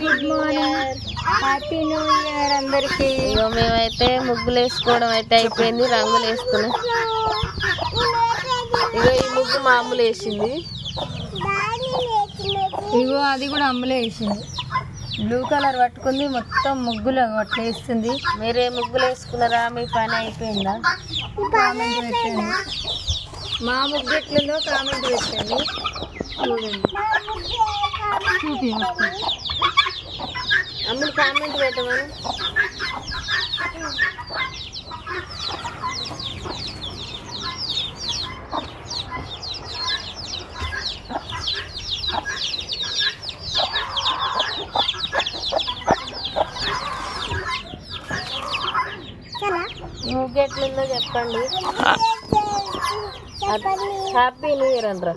Good morning, happy new year అందరికి. మేమైతే ముగ్గులు వేసుకోవడం అయితే అయిపోయింది, రంగులు వేసుకున్నాం. ఇగో ఈ ముగ్గు మామూలు వేసింది, ఇగో అది కూడా అమ్ములే వేసింది. బ్లూ కలర్ పట్టుకుంది, మొత్తం ముగ్గులు అట్లా వేస్తుంది. మీరే ముగ్గులు వేసుకున్నారా? మీ పని అయిపోయిందా? కామెంట్ పెట్టండి. మా ముగ్గు ఎట్లుందో కామెంట్ పెట్టండి. చూడండి, చూపి అమ్ములు కామెంట్ పెట్టమని. ముగ్గు ఎట్లుందో చెప్పండి. హ్యాపీ న్యూ ఇయర్ అంటారా?